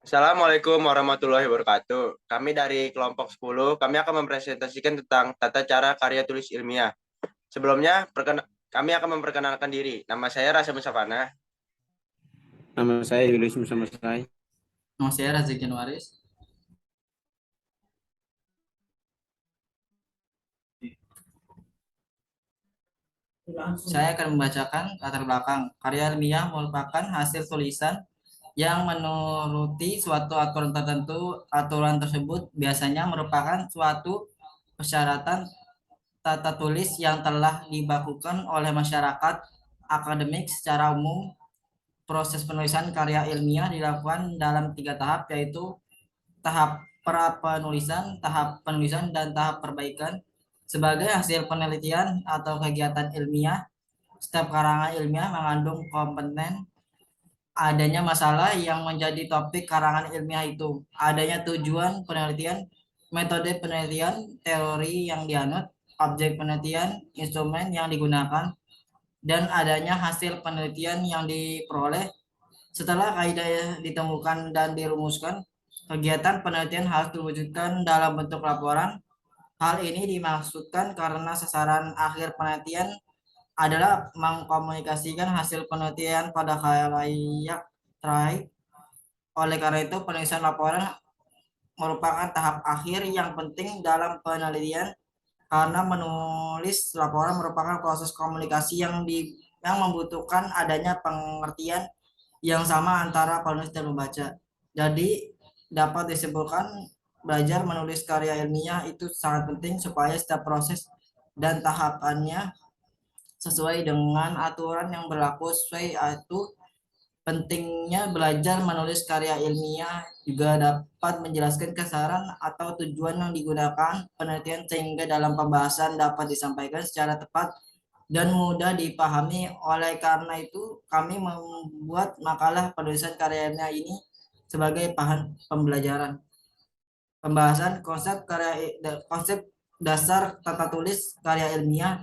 Assalamualaikum warahmatullahi wabarakatuh. Kami dari kelompok 10, kami akan mempresentasikan tentang tata cara karya tulis ilmiah. Sebelumnya, kami akan memperkenalkan diri. Nama saya Rasa Musafana. Nama saya Julius Musa Masai. Nama saya Razik Januaris. Saya akan membacakan latar belakang. Karya ilmiah merupakan hasil tulisan yang menuruti suatu aturan tertentu. Aturan tersebut biasanya merupakan suatu persyaratan tata tulis yang telah dibakukan oleh masyarakat akademik secara umum. Proses penulisan karya ilmiah dilakukan dalam 3 tahap, yaitu tahap pra-penulisan, tahap penulisan, dan tahap perbaikan. Sebagai hasil penelitian atau kegiatan ilmiah, setiap karangan ilmiah mengandung komponen adanya masalah yang menjadi topik karangan ilmiah itu, adanya tujuan penelitian, metode penelitian, teori yang dianut, objek penelitian, instrumen yang digunakan, dan adanya hasil penelitian yang diperoleh. Setelah kaidah ditemukan dan dirumuskan, kegiatan penelitian harus diwujudkan dalam bentuk laporan. Hal ini dimaksudkan karena sasaran akhir penelitian adalah mengkomunikasikan hasil penelitian pada khalayak ramai. Oleh karena itu, penulisan laporan merupakan tahap akhir yang penting dalam penelitian, karena menulis laporan merupakan proses komunikasi yang membutuhkan adanya pengertian yang sama antara penulis dan membaca. Jadi dapat disimpulkan, belajar menulis karya ilmiah itu sangat penting supaya setiap proses dan tahapannya sesuai dengan aturan yang berlaku. Sesuai itu pentingnya belajar menulis karya ilmiah juga dapat menjelaskan kesaran atau tujuan yang digunakan penelitian, sehingga dalam pembahasan dapat disampaikan secara tepat dan mudah dipahami. Oleh karena itu, kami membuat makalah penulisan karya ilmiah ini sebagai bahan pembelajaran. Pembahasan konsep dasar tata tulis karya ilmiah.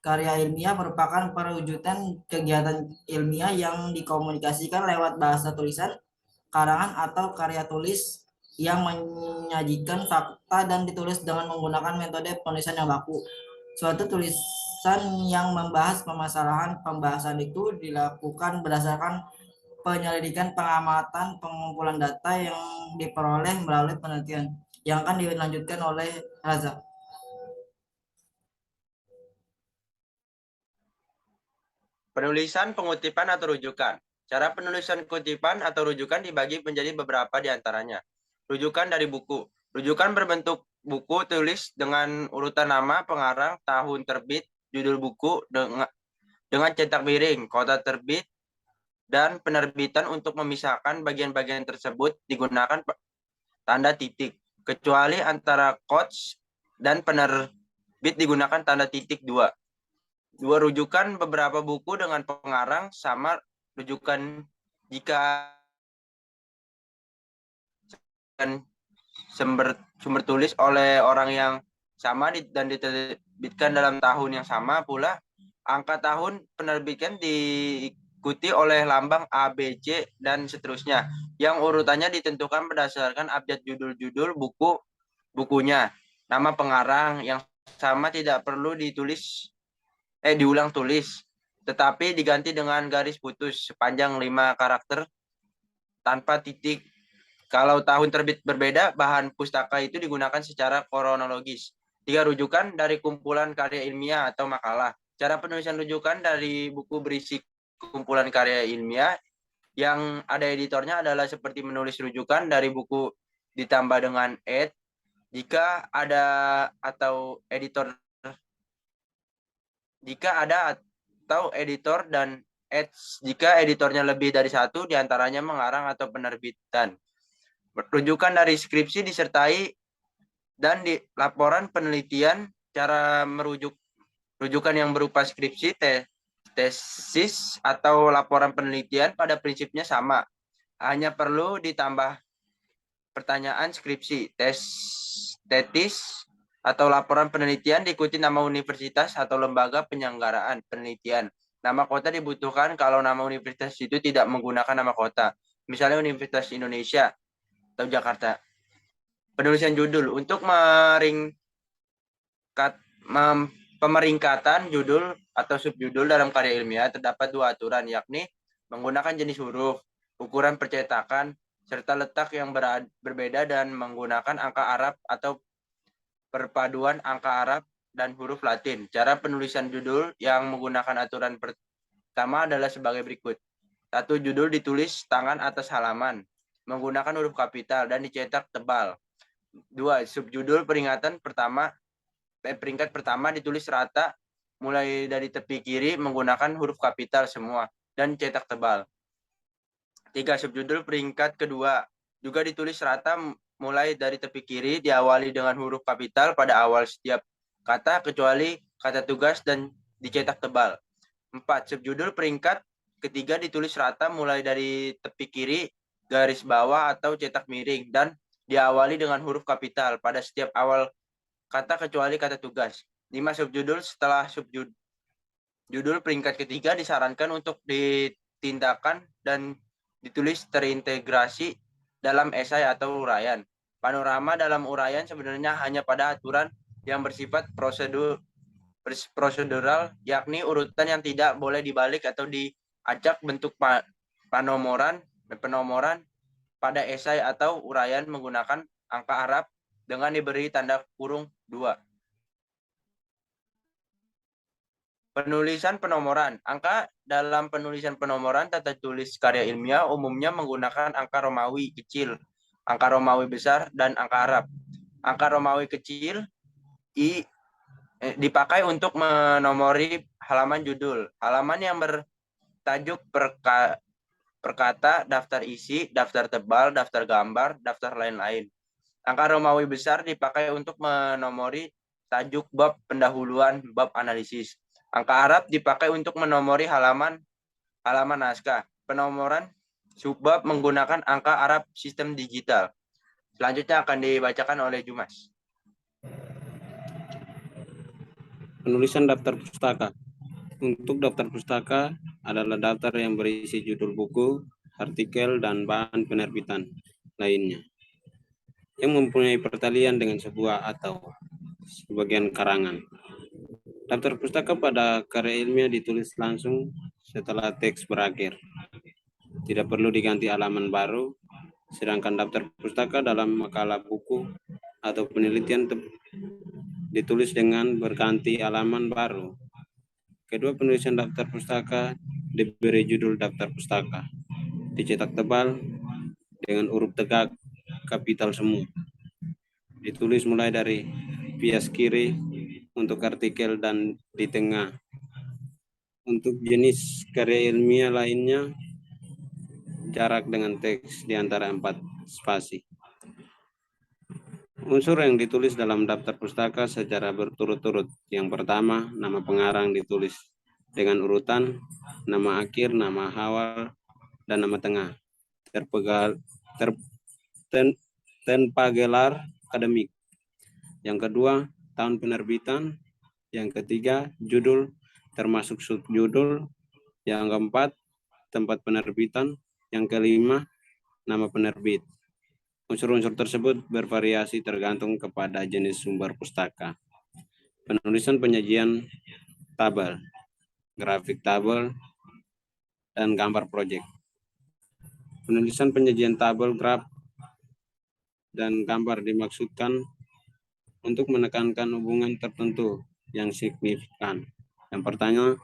Karya ilmiah merupakan perwujudan kegiatan ilmiah yang dikomunikasikan lewat bahasa tulisan, karangan atau karya tulis yang menyajikan fakta dan ditulis dengan menggunakan metode penulisan yang baku. Suatu tulisan yang membahas permasalahan, pembahasan itu dilakukan berdasarkan penyelidikan, pengamatan, pengumpulan data yang diperoleh melalui penelitian yang akan dilanjutkan oleh Raza. Penulisan, pengutipan, atau rujukan. Cara penulisan kutipan atau rujukan dibagi menjadi beberapa di antaranya. Rujukan dari buku. Rujukan berbentuk buku tulis dengan urutan nama, pengarang, tahun terbit, judul buku, dengan cetak miring, kota terbit, dan penerbitan. Untuk memisahkan bagian-bagian tersebut digunakan tanda titik, kecuali antara quotes dan penerbit digunakan tanda titik dua. Dua rujukan beberapa buku dengan pengarang sama rujukan jika sumber tulis oleh orang yang sama dan diterbitkan dalam tahun yang sama pula. Angka tahun penerbitan diikuti oleh lambang A, B, C, dan seterusnya, yang urutannya ditentukan berdasarkan abjad judul-judul bukunya. Nama pengarang yang sama tidak perlu diulang tulis, tetapi diganti dengan garis putus sepanjang 5 karakter tanpa titik. Kalau tahun terbit berbeda, bahan pustaka itu digunakan secara kronologis. 3 rujukan dari kumpulan karya ilmiah atau makalah. Cara penulisan rujukan dari buku berisi kumpulan karya ilmiah yang ada editornya adalah seperti menulis rujukan dari buku ditambah dengan ed jika ada atau editor dan ads jika editornya lebih dari satu, diantaranya mengarang atau penerbitan. Rujukan dari skripsi disertai dan di laporan penelitian. Cara rujukan yang berupa skripsi, tesis, atau laporan penelitian pada prinsipnya sama. Hanya perlu ditambah pertanyaan skripsi, tesis, atau laporan penelitian diikuti nama universitas atau lembaga penyelenggaraan penelitian. Nama kota dibutuhkan kalau nama universitas itu tidak menggunakan nama kota. Misalnya Universitas Indonesia, atau Jakarta. Penulisan judul untuk pemeringkatan judul atau subjudul dalam karya ilmiah terdapat 2 aturan, yakni menggunakan jenis huruf, ukuran percetakan, serta letak yang berbeda dan menggunakan angka Arab atau perpaduan angka Arab dan huruf Latin. Cara penulisan judul yang menggunakan aturan pertama adalah sebagai berikut. 1. Judul ditulis tangan atas halaman menggunakan huruf kapital dan dicetak tebal. 2. Subjudul peringkat pertama ditulis rata mulai dari tepi kiri menggunakan huruf kapital semua dan cetak tebal. 3. Subjudul peringkat kedua juga ditulis rata mulai dari tepi kiri diawali dengan huruf kapital pada awal setiap kata kecuali kata tugas dan dicetak tebal. 4. Subjudul peringkat ketiga ditulis rata mulai dari tepi kiri garis bawah atau cetak miring dan diawali dengan huruf kapital pada setiap awal kata kecuali kata tugas. 5. Subjudul setelah subjudul peringkat ketiga disarankan untuk ditindakan dan ditulis terintegrasi dalam esai atau uraian. Panorama dalam uraian sebenarnya hanya pada aturan yang bersifat prosedural, yakni urutan yang tidak boleh dibalik atau diacak bentuk penomoran pada esai atau uraian menggunakan angka Arab dengan diberi tanda kurung 2. Penulisan penomoran. Angka dalam penulisan penomoran tata tulis karya ilmiah umumnya menggunakan angka Romawi kecil, angka Romawi besar, dan angka Arab. Angka Romawi kecil dipakai untuk menomori halaman judul, halaman yang bertajuk perkata, daftar isi, daftar tebal, daftar gambar, daftar lain-lain. Angka Romawi besar dipakai untuk menomori tajuk bab pendahuluan, bab analisis. Angka Arab dipakai untuk menomori halaman naskah. Penomoran subbab menggunakan angka Arab sistem digital. Selanjutnya akan dibacakan oleh Jumas. Penulisan daftar pustaka. Untuk daftar pustaka adalah daftar yang berisi judul buku, artikel, dan bahan penerbitan lainnya yang mempunyai pertalian dengan sebuah atau sebagian karangan. Daftar pustaka pada karya ilmiah ditulis langsung setelah teks berakhir. Tidak perlu diganti halaman baru, sedangkan daftar pustaka dalam makalah buku atau penelitian ditulis dengan berganti halaman baru. Kedua penulisan daftar pustaka diberi judul daftar pustaka, dicetak tebal dengan huruf tegak kapital semua. Ditulis mulai dari bias kiri untuk artikel dan di tengah. Untuk jenis karya ilmiah lainnya, jarak dengan teks di antara 4 spasi. Unsur yang ditulis dalam daftar pustaka secara berturut-turut. Yang pertama, nama pengarang ditulis dengan urutan, nama akhir, nama awal, dan nama tengah. Tanpa gelar akademik. Yang kedua, tahun penerbitan. Yang ketiga, judul termasuk subjudul. Yang keempat, tempat penerbitan. Yang kelima, nama penerbit. Unsur-unsur tersebut bervariasi tergantung kepada jenis sumber pustaka. Penulisan penyajian tabel, grafik tabel, dan gambar proyek. Penulisan penyajian tabel, graf, dan gambar dimaksudkan untuk menekankan hubungan tertentu yang signifikan. Yang pertama,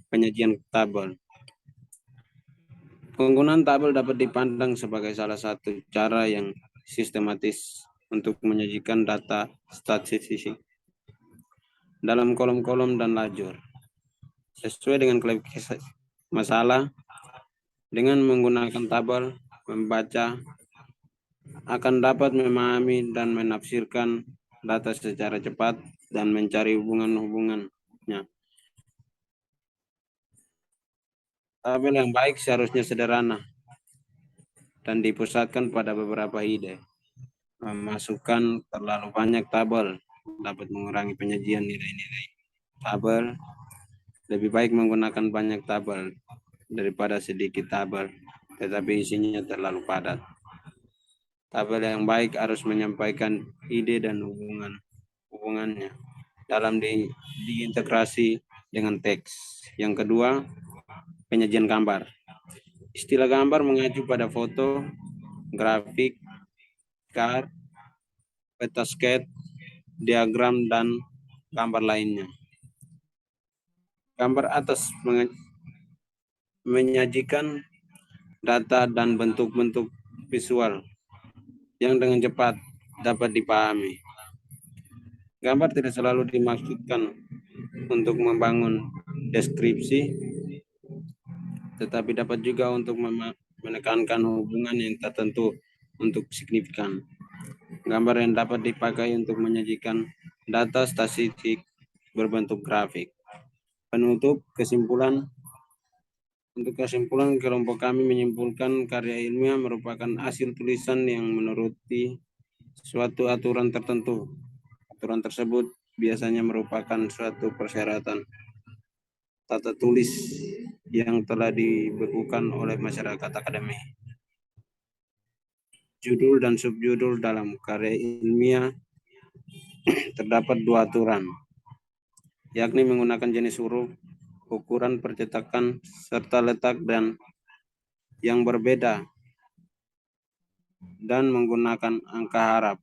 penyajian tabel. Penggunaan tabel dapat dipandang sebagai salah satu cara yang sistematis untuk menyajikan data statistik dalam kolom-kolom dan lajur. Sesuai dengan klasifikasi masalah, dengan menggunakan tabel, membaca akan dapat memahami dan menafsirkan data secara cepat dan mencari hubungan-hubungannya. Tabel yang baik seharusnya sederhana dan dipusatkan pada beberapa ide. Memasukkan terlalu banyak tabel dapat mengurangi penyajian nilai-nilai tabel. Lebih baik menggunakan banyak tabel daripada sedikit tabel, tetapi isinya terlalu padat. Tabel yang baik harus menyampaikan ide dan hubungannya dalam diintegrasi dengan teks. Yang kedua, penyajian gambar. Istilah gambar mengacu pada foto, grafik, chart, peta sketch, diagram, dan gambar lainnya. Gambar atas menyajikan data dan bentuk-bentuk visual yang dengan cepat dapat dipahami. Gambar tidak selalu dimaksudkan untuk membangun deskripsi, tetapi dapat juga untuk menekankan hubungan yang tertentu untuk signifikan. Gambar yang dapat dipakai untuk menyajikan data statistik berbentuk grafik. Penutup kesimpulan. Untuk kesimpulan, kelompok kami menyimpulkan karya ilmiah merupakan hasil tulisan yang menuruti suatu aturan tertentu. Aturan tersebut biasanya merupakan suatu persyaratan tata tulis yang telah dibekukan oleh masyarakat akademik. Judul dan subjudul dalam karya ilmiah terdapat 2 aturan, yakni menggunakan jenis huruf, ukuran percetakan, serta letak dan yang berbeda, dan menggunakan angka harap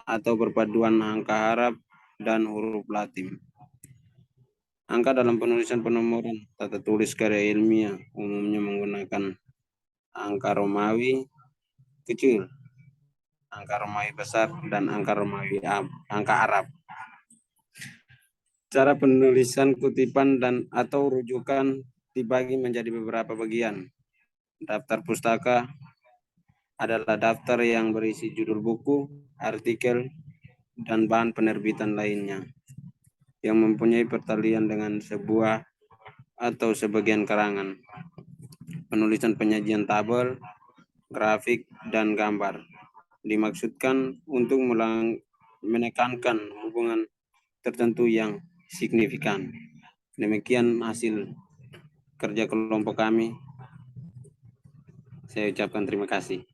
atau perpaduan angka harap dan huruf Latin. Angka dalam penulisan penomoran tata tulis karya ilmiah umumnya menggunakan angka Romawi kecil, angka Romawi besar, dan angka Arab. Cara penulisan kutipan dan atau rujukan dibagi menjadi beberapa bagian. Daftar pustaka adalah daftar yang berisi judul buku, artikel, dan bahan penerbitan lainnya yang mempunyai pertalian dengan sebuah atau sebagian karangan. Penulisan penyajian tabel, grafik, dan gambar dimaksudkan untuk menekankan hubungan tertentu yang signifikan. Demikian hasil kerja kelompok kami. Saya ucapkan terima kasih.